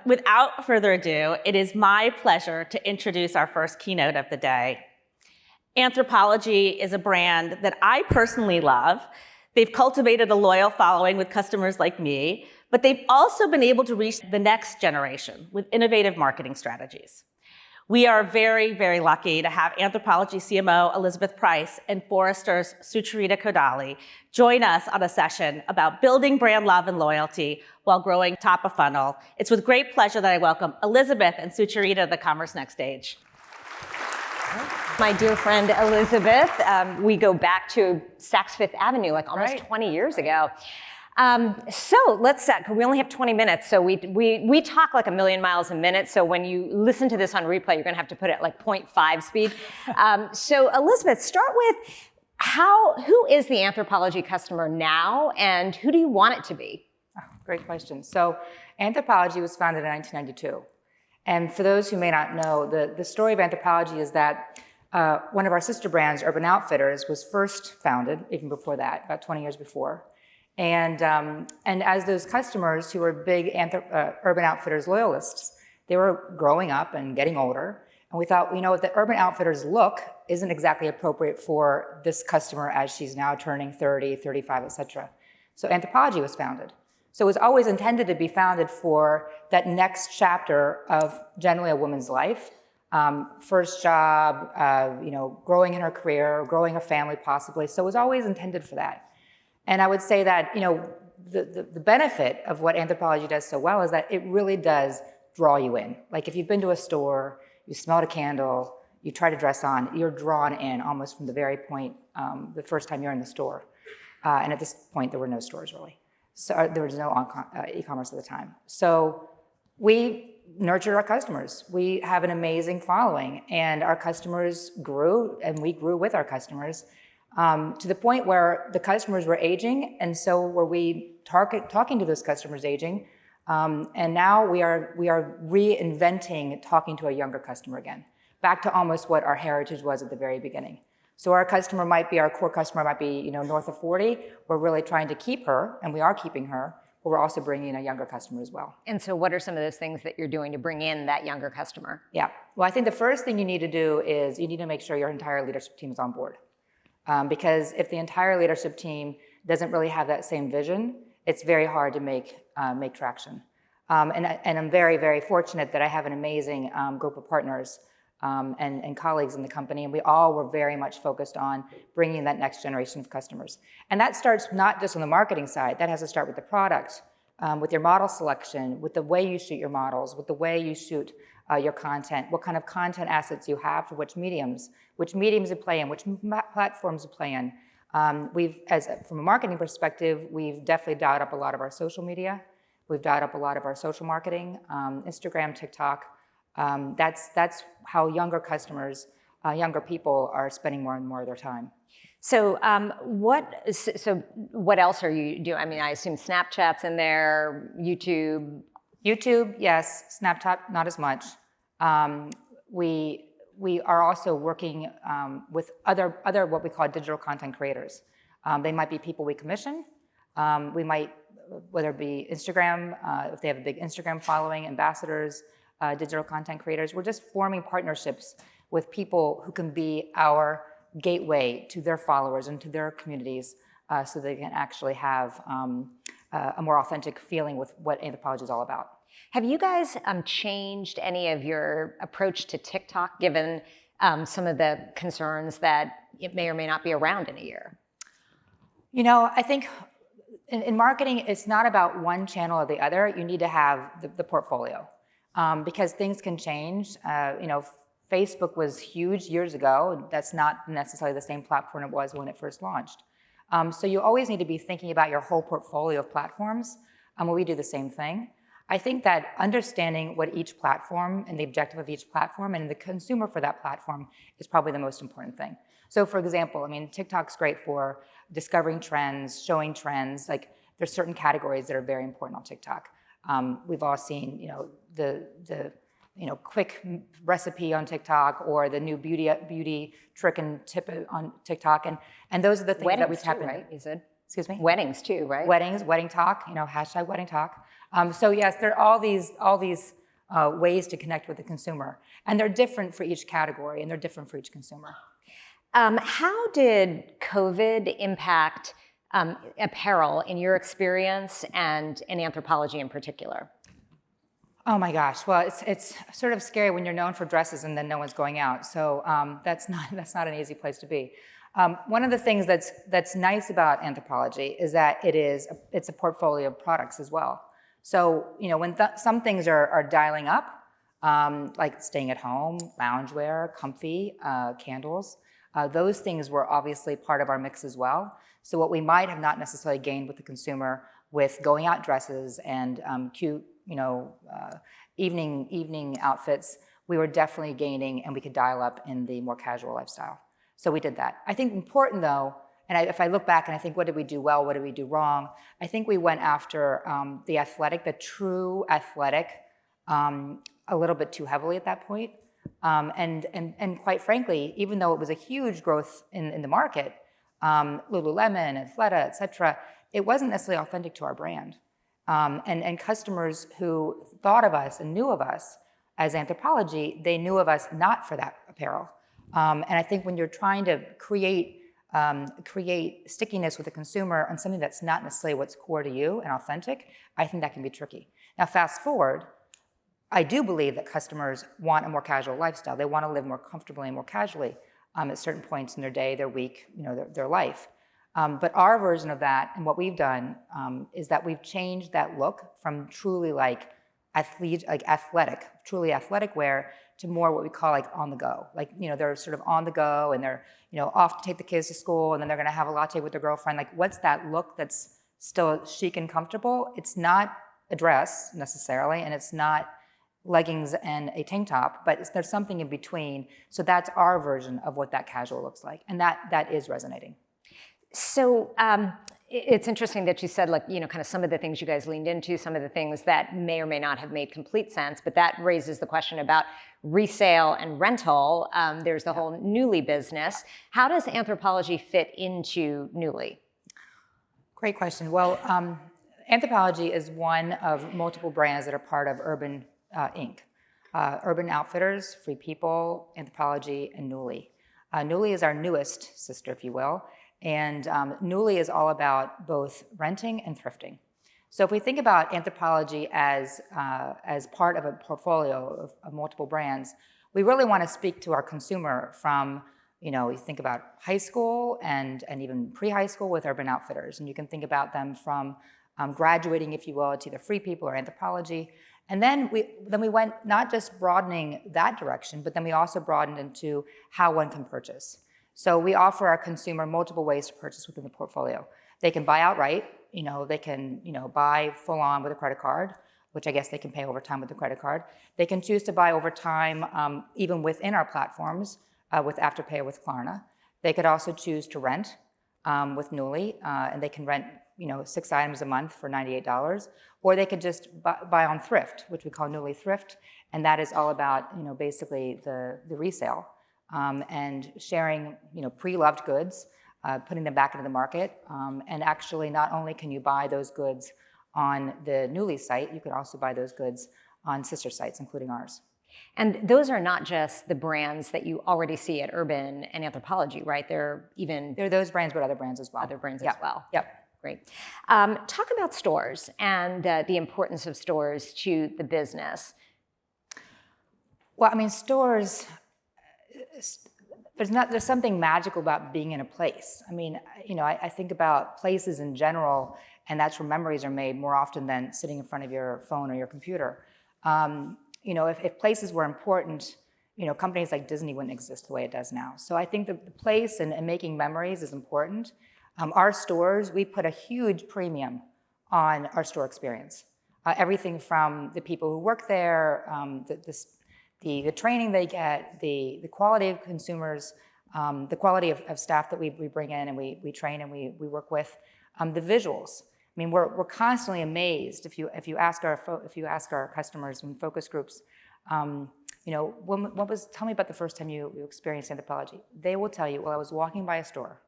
Without further ado, it is my pleasure to introduce our first keynote of the day. Anthropologie is a brand that I personally love. They've cultivated a loyal following with customers like me, but they've also been able to reach the next generation with innovative marketing strategies. We are very, very lucky to have Anthropologie CMO Elizabeth Preis and Forrester's Sucharita Kodali join us on a session about building brand love and loyalty while growing top of funnel. It's with great pleasure that I welcome Elizabeth and Sucharita to the CommerceNext stage. My dear friend Elizabeth, we go back to Saks Fifth Avenue, like almost 20 years ago. So let's set, we only have 20 minutes, so we talk like a million miles a minute, so when you listen to this on replay, you're gonna have to put it at like 0.5 speed. So Elizabeth, start with who is the Anthropologie customer now, and who do you want it to be? Oh, great question. So Anthropologie was founded in 1992. And for those who may not know, the story of Anthropologie is that one of our sister brands, Urban Outfitters, was first founded, even before that, about 20 years before. And as those customers who were big Urban Outfitters loyalists, they were growing up and getting older. And we thought, the Urban Outfitters look isn't exactly appropriate for this customer as she's now turning 30, 35, et cetera. So Anthropologie was founded. So it was always intended to be founded for that next chapter of generally a woman's life. First job, growing in her career, growing a family possibly. So it was always intended for that. And I would say that, the benefit of what Anthropologie does so well is that it really does draw you in. Like if you've been to a store, you smelled a candle, you try to dress on, you're drawn in almost from the very point, the first time you're in the store. And at this point, there were no stores really. So there was no e-commerce at the time. So we nurtured our customers. We have an amazing following, and our customers grew, and we grew with our customers to the point where the customers were aging, and so were we talking to those customers aging. And now we are reinventing talking to a younger customer again, back to almost what our heritage was at the very beginning. So our core customer might be, north of 40. We're really trying to keep her, and we are keeping her, but we're also bringing in a younger customer as well. And so what are some of those things that you're doing to bring in that younger customer? Yeah, well, I think the first thing you need to do is you need to make sure your entire leadership team is on board. Because if the entire leadership team doesn't really have that same vision, it's very hard to make traction. And I'm very, very fortunate that I have an amazing group of partners and colleagues in the company, and we all were very much focused on bringing that next generation of customers. And that starts not just on the marketing side, that has to start with the product, with your model selection, with the way you shoot your models, with the way you shoot your content, what kind of content assets you have for which mediums you play in, which platforms you play in. From a marketing perspective, we've definitely dialed up a lot of our social media. We've dialed up a lot of our social marketing, Instagram, TikTok. That's how younger customers, younger people are spending more and more of their time. So what else are you doing? I mean, I assume Snapchat's in there, YouTube. YouTube, yes. Snapchat, not as much. We are also working with other what we call digital content creators. They might be people we commission. We might, whether it be Instagram, if they have a big Instagram following, ambassadors, digital content creators. We're just forming partnerships with people who can be our gateway to their followers and to their communities so they can actually have a more authentic feeling with what Anthropologie is all about. Have you guys changed any of your approach to TikTok given some of the concerns that it may or may not be around in a year? I think in marketing, it's not about one channel or the other. You need to have the portfolio. Because things can change. Facebook was huge years ago. That's not necessarily the same platform it was when it first launched. So you always need to be thinking about your whole portfolio of platforms, and we do the same thing. I think that understanding what each platform and the objective of each platform and the consumer for that platform is probably the most important thing. So for example, TikTok's great for discovering trends, showing trends. Like there's certain categories that are very important on TikTok. We've all seen, the quick recipe on TikTok or the new beauty trick and tip on TikTok, and those are the things that we tap into. Right? You said Excuse me? Weddings too, right? Weddings, wedding talk, hashtag wedding talk. So yes, there are all these ways to connect with the consumer. And they're different for each category, and they're different for each consumer. How did COVID impact apparel in your experience and in Anthropologie in particular? Oh my gosh, well, it's sort of scary when you're known for dresses and then no one's going out. So that's not an easy place to be. One of the things that's nice about Anthropologie is that it's a portfolio of products as well. So when some things are dialing up, like staying at home, loungewear, comfy, candles, those things were obviously part of our mix as well. So what we might have not necessarily gained with the consumer with going out dresses and cute, evening outfits, we were definitely gaining, and we could dial up in the more casual lifestyle. So we did that. I think important though, and if I look back and I think what did we do well, what did we do wrong, I think we went after the true athletic, a little bit too heavily at that point. And quite frankly, even though it was a huge growth in the market, Lululemon, Athleta, et cetera, it wasn't necessarily authentic to our brand. And customers who thought of us and knew of us as Anthropologie, they knew of us not for that apparel. And I think when you're trying to create stickiness with the consumer on something that's not necessarily what's core to you and authentic, I think that can be tricky. Now, fast forward, I do believe that customers want a more casual lifestyle. They want to live more comfortably and more casually at certain points in their day, their week, their life. But our version of that and what we've done is that we've changed that look from truly athletic, truly athletic wear to more what we call on the go. They're sort of on the go and they're, off to take the kids to school and then they're going to have a latte with their girlfriend. What's that look that's still chic and comfortable? It's not a dress necessarily, and it's not leggings and a tank top, but there's something in between. So that's our version of what that casual looks like. And that is resonating. So it's interesting that you said, kind of some of the things you guys leaned into, some of the things that may or may not have made complete sense, but that raises the question about resale and rental. There's the whole Nuuly business. How does Anthropologie fit into Nuuly? Great question. Well, Anthropologie is one of multiple brands that are part of Urban Inc. Urban Outfitters, Free People, Anthropologie, and Nuuly. Nuuly is our newest sister, if you will. And Nuuly is all about both renting and thrifting. So if we think about Anthropologie as part of a portfolio of multiple brands, we really want to speak to our consumer from, you think about high school and even pre-high school with Urban Outfitters. And you can think about them from graduating, if you will, to either Free People or Anthropologie. And then we went not just broadening that direction, but then we also broadened into how one can purchase. So we offer our consumer multiple ways to purchase within the portfolio. They can buy outright, they can, buy full on with a credit card, which I guess they can pay over time with the credit card. They can choose to buy over time, even within our platforms, with Afterpay or with Klarna. They could also choose to rent with Nuuly, and they can rent, 6 items a month for $98, or they could just buy on thrift, which we call Nuuly Thrift, and that is all about, basically the resale. And sharing, pre-loved goods, putting them back into the market. And actually, not only can you buy those goods on the Nuuly site, you can also buy those goods on sister sites, including ours. And those are not just the brands that you already see at Urban and Anthropologie, right? They're those brands, but other brands as well. Other brands as well. Yep. Great. Talk about stores and the importance of stores to the business. Well, stores. There's something magical about being in a place. I think about places in general, and that's where memories are made more often than sitting in front of your phone or your computer. If places were important, companies like Disney wouldn't exist the way it does now. So I think the place and making memories is important. Our stores, we put a huge premium on our store experience. Everything from the people who work there, the training they get, the quality of consumers, the quality of staff that we bring in and we train and we work with, the visuals. We're constantly amazed if you ask our customers in focus groups, tell me about the first time you experienced Anthropologie. They will tell you, well, I was walking by a store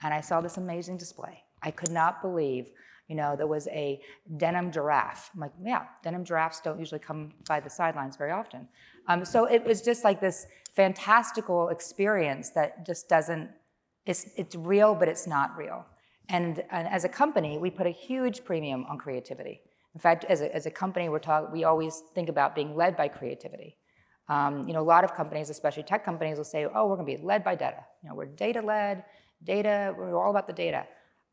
and I saw this amazing display I could not believe, there was a denim giraffe. I'm like, yeah, denim giraffes don't usually come by the sidelines very often. So it was just like this fantastical experience that just doesn't, it's real, but it's not real. And as a company, we put a huge premium on creativity. In fact, as a company, we always think about being led by creativity. A lot of companies, especially tech companies, will say, oh, we're going to be led by data. We're data-led, we're all about the data.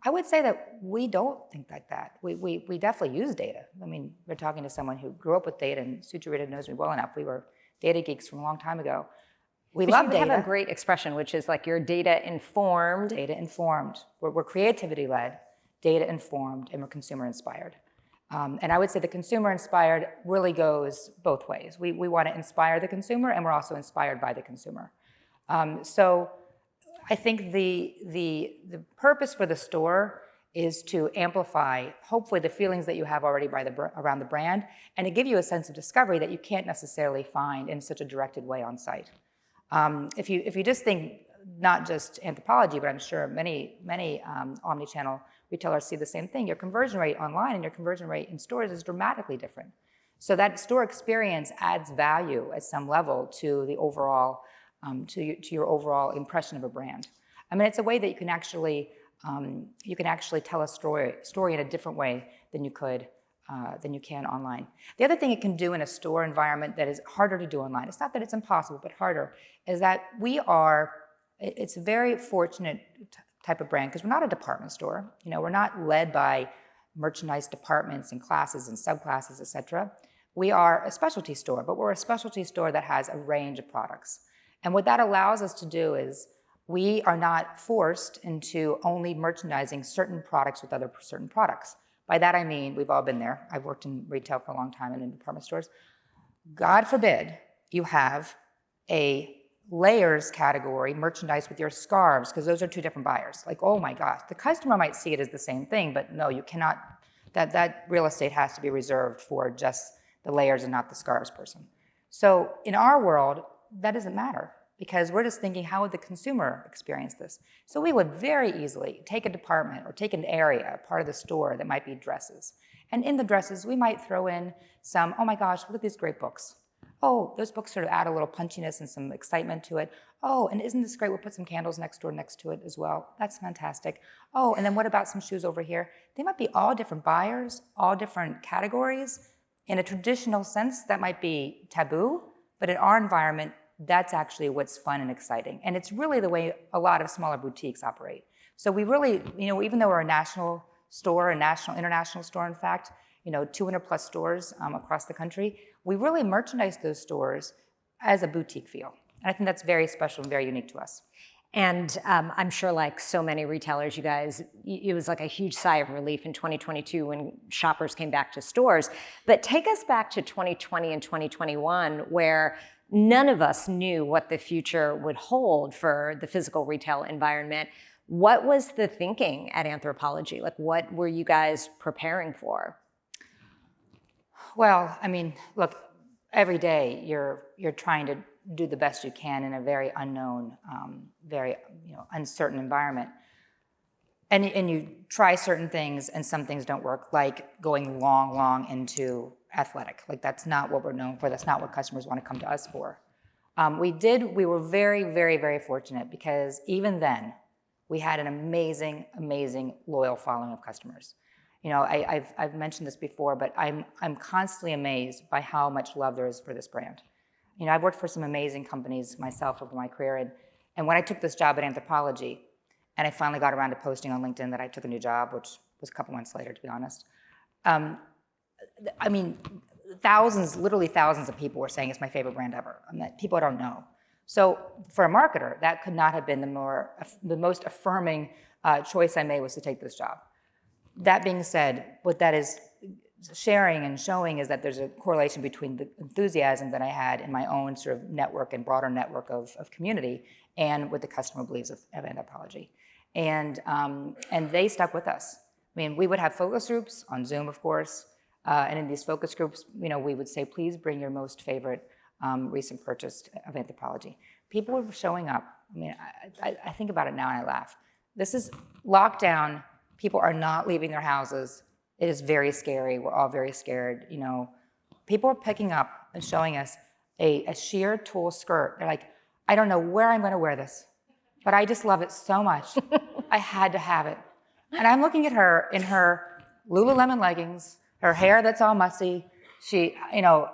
I would say that we don't think like that. We definitely use data. I mean, we're talking to someone who grew up with data, and Sucharita knows me well enough. We were data geeks from a long time ago. We love data. You have a great expression, which is like you're data-informed. Data-informed. We're creativity-led, data-informed, and we're consumer-inspired. And I would say the consumer-inspired really goes both ways. We want to inspire the consumer, and we're also inspired by the consumer. So I think the purpose for the store is to amplify, hopefully, the feelings that you have already around the brand, and to give you a sense of discovery that you can't necessarily find in such a directed way on site. If you just think not just Anthropologie, but I'm sure many omni-channel retailers see the same thing. Your conversion rate online and your conversion rate in stores is dramatically different. So that store experience adds value at some level to the overall, to your overall impression of a brand. I mean, it's a way that you can actually tell a story in a different way than you can online. The other thing it can do in a store environment that is harder to do online, it's not that it's impossible, but harder, is that it's a very fortunate type of brand because we're not a department store. We're not led by merchandise departments and classes and subclasses, et cetera. We are a specialty store, but we're a specialty store that has a range of products. And what that allows us to do is we are not forced into only merchandising certain products with other certain products. By that I mean, we've all been there. I've worked in retail for a long time and in department stores. God forbid you have a layers category merchandise with your scarves, because those are two different buyers. Like, oh my gosh, the customer might see it as the same thing, but no, you cannot, that real estate has to be reserved for just the layers and not the scarves person. So in our world, that doesn't matter because we're just thinking, how would the consumer experience this? So we would very easily take a department or take an area, part of the store that might be dresses. And in the dresses, we might throw in some, oh my gosh, look at these great books. Oh, those books sort of add a little punchiness and some excitement to it. Oh, and isn't this great? We'll put some candles next to it as well. That's fantastic. Oh, and then what about some shoes over here? They might be all different buyers, all different categories. In a traditional sense, that might be taboo, but in our environment, that's actually what's fun and exciting. And it's really the way a lot of smaller boutiques operate. So we really, even though we're a national store, international store, in fact, 200 plus stores across the country, we really merchandise those stores as a boutique feel. And I think that's very special and very unique to us. And I'm sure like so many retailers, you guys, it was like a huge sigh of relief in 2022 when shoppers came back to stores. But take us back to 2020 and 2021 where none of us knew what the future would hold for the physical retail environment. What was the thinking at Anthropologie? Like, what were you guys preparing for? Well, I mean, look, every day you're trying to do the best you can in a very unknown, very uncertain environment. And you try certain things and some things don't work, like going long into athletic. Like that's not what we're known for. That's not what customers want to come to us for. We were very, very, very fortunate because even then we had an amazing, amazing loyal following of customers. I've mentioned this before, but I'm constantly amazed by how much love there is for this brand. I've worked for some amazing companies myself over my career, and when I took this job at Anthropologie, and I finally got around to posting on LinkedIn that I took a new job, which was a couple months later, to be honest. I mean, literally thousands of people were saying it's my favorite brand ever, and that people I don't know. So for a marketer, that could not have been the most affirming choice I made was to take this job. That being said, what that is sharing and showing is that there's a correlation between the enthusiasm that I had in my own sort of network and broader network of community and what the customer believes of Anthropologie. And they stuck with us. I mean, we would have focus groups on Zoom, of course, and in these focus groups, we would say, please bring your most favorite recent purchase of Anthropologie. People were showing up. I mean, I think about it now and I laugh. This is lockdown. People are not leaving their houses. It is very scary. We're all very scared. You know, people are picking up and showing us a sheer tulle skirt. They're like, I don't know where I'm going to wear this, but I just love it so much. I had to have it. And I'm looking at her in her Lululemon leggings, her hair that's all mussy. She, you know,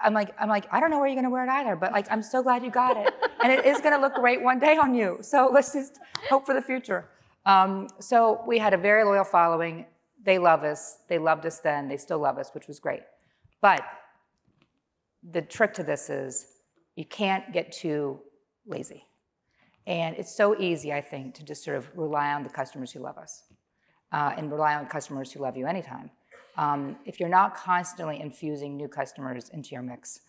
I'm like, I don't know where you're going to wear it either, but like, I'm so glad you got it. And it is going to look great one day on you. So let's just hope for the future. So we had a very loyal following. They love us. They loved us then. They still love us, which was great. But the trick to this is you can't get too lazy. And it's so easy, I think, to just sort of rely on the customers who love us and rely on customers who love you anytime. If you're not constantly infusing new customers into your mix,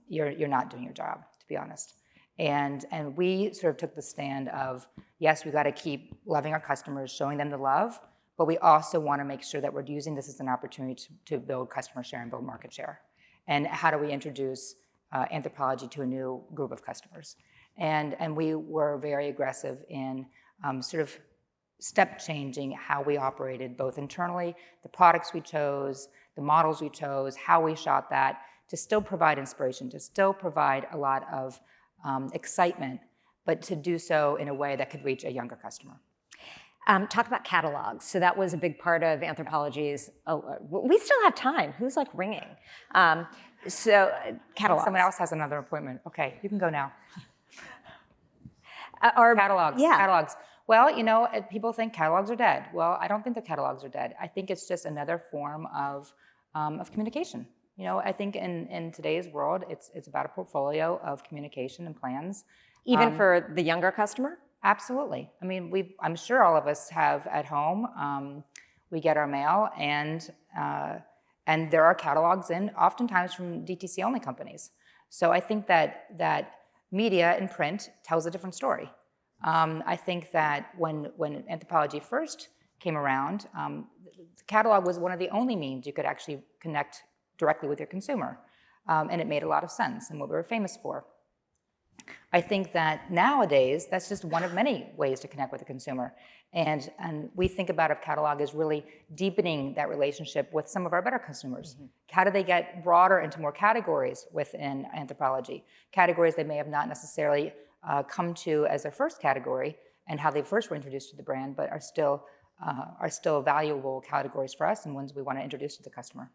you're not doing your job, to be honest. And we sort of took the stand of, yes, we got to keep loving our customers, showing them the love, but we also want to make sure that we're using this as an opportunity to build customer share and build market share. And how do we introduce Anthropologie to a new group of customers? And we were very aggressive in sort of step changing how we operated, both internally, the products we chose, the models we chose, how we shot that, to still provide inspiration, to still provide a lot of excitement, but to do so in a way that could reach a younger customer. Talk about catalogs. So that was a big part of Anthropologie's. We still have time. Who's like ringing? Catalogs. Someone else has another appointment. Okay, you can go now. Catalogs. Yeah. Catalogs. Well, you know, people think catalogs are dead. Well, I don't think the catalogs are dead. I think it's just another form of communication. You know, I think in today's world, it's about a portfolio of communication and plans. Even for the younger customer? Absolutely. I mean, I'm sure all of us have at home, we get our mail, and there are catalogs in, oftentimes from DTC-only companies. So I think that media in print tells a different story. I think that when Anthropologie first came around, the catalog was one of the only means you could actually connect directly with your consumer. And it made a lot of sense and what we were famous for. I think that nowadays, that's just one of many ways to connect with the consumer. And we think about a catalog as really deepening that relationship with some of our better consumers. Mm-hmm. How do they get broader into more categories within Anthropologie? Categories they may have not necessarily come to as their first category and how they first were introduced to the brand, but are still valuable categories for us and ones we want to introduce to the customer.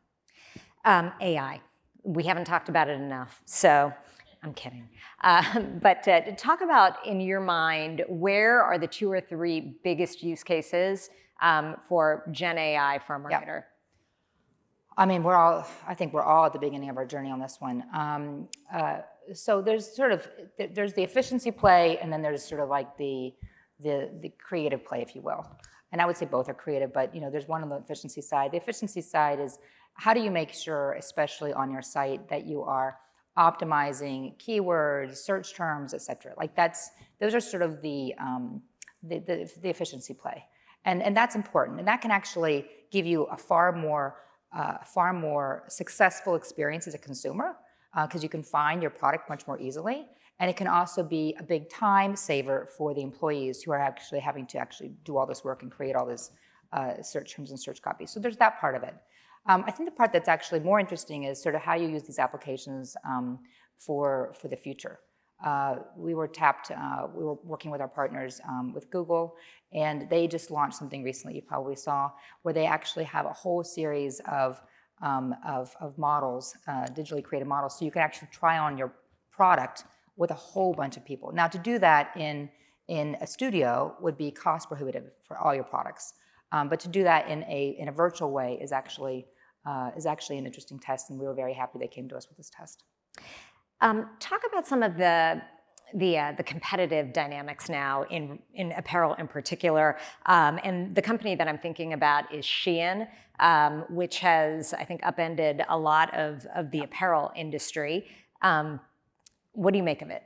AI. We haven't talked about it enough, so I'm kidding. But talk about, in your mind, where are the 2 or 3 biggest use cases for Gen AI for a marketer? Yeah. I mean, I think we're all at the beginning of our journey on this one. So there's there's the efficiency play, and then there's sort of like the creative play, if you will. And I would say both are creative, but you know, there's one on the efficiency side. The efficiency side is, how do you make sure, especially on your site, that you are optimizing keywords, search terms, et cetera? Like those are sort of the efficiency play. And that's important. And that can actually give you a far more successful experience as a consumer, because you can find your product much more easily. And it can also be a big time saver for the employees who are actually having to do all this work and create all this search terms and search copy. So there's that part of it. I think the part that's actually more interesting is sort of how you use these applications for the future. We were working with our partners with Google, and they just launched something recently you probably saw, where they actually have a whole series of models, digitally created models, so you can actually try on your product with a whole bunch of people. Now, to do that in a studio would be cost prohibitive for all your products, but to do that in a virtual way is actually an interesting test, and we were very happy they came to us with this test. Talk about some of the competitive dynamics now in apparel in particular. And the company that I'm thinking about is Shein, which has, I think, upended a lot of the apparel industry. What do you make of it?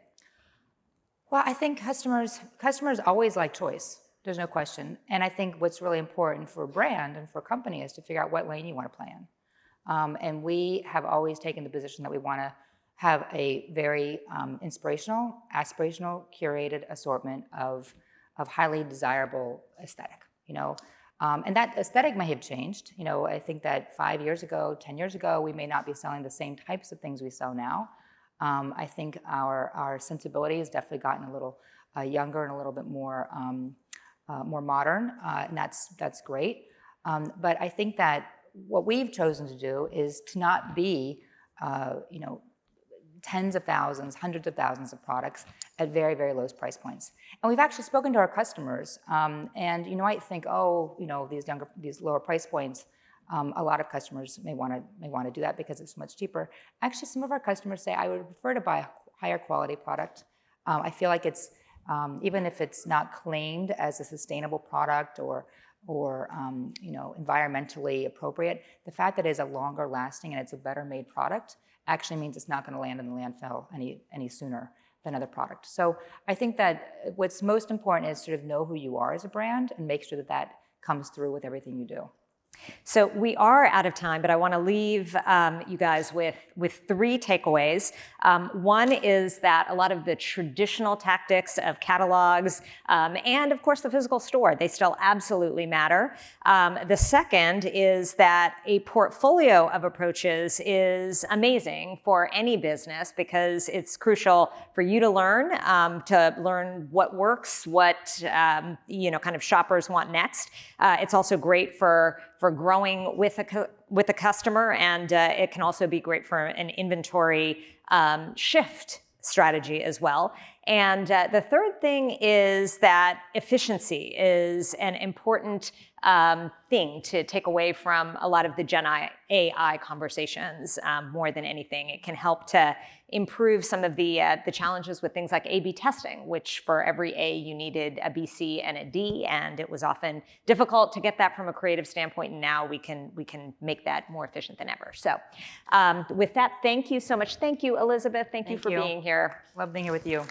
Well, I think customers always like choice. There's no question. And I think what's really important for a brand and for a company is to figure out what lane you want to play in. And we have always taken the position that we want to have a very inspirational, aspirational, curated assortment of highly desirable aesthetic. And that aesthetic may have changed. I think that 5 years ago, 10 years ago, we may not be selling the same types of things we sell now. I think our sensibility has definitely gotten a little younger and a little bit more modern, and that's great. But I think that what we've chosen to do is to not be, tens of thousands, hundreds of thousands of products at very, very low price points. And we've actually spoken to our customers, and you might think, these lower price points, a lot of customers may want to do that because it's much cheaper. Actually, some of our customers say, I would prefer to buy a higher quality product. I feel like it's, even if it's not claimed as a sustainable product or environmentally appropriate, the fact that it is a longer lasting and it's a better made product actually means it's not going to land in the landfill any sooner than other products. So I think that what's most important is sort of know who you are as a brand and make sure that comes through with everything you do. So we are out of time, but I want to leave you guys with 3 takeaways. One is that a lot of the traditional tactics of catalogs and, of course, the physical store, they still absolutely matter. The second is that a portfolio of approaches is amazing for any business because it's crucial for you to learn what works, what kind of shoppers want next. It's also great for growing with a customer, and it can also be great for an inventory shift strategy as well. And the third thing is that efficiency is an important thing to take away from a lot of the Gen AI conversations. More than anything, it can help to improve some of the challenges with things like A/B testing, which for every A you needed a B, C, and a D, and it was often difficult to get that from a creative standpoint. And now we can make that more efficient than ever. So, with that, thank you so much. Thank you, Elizabeth. Thank you for being here. Love being here with you.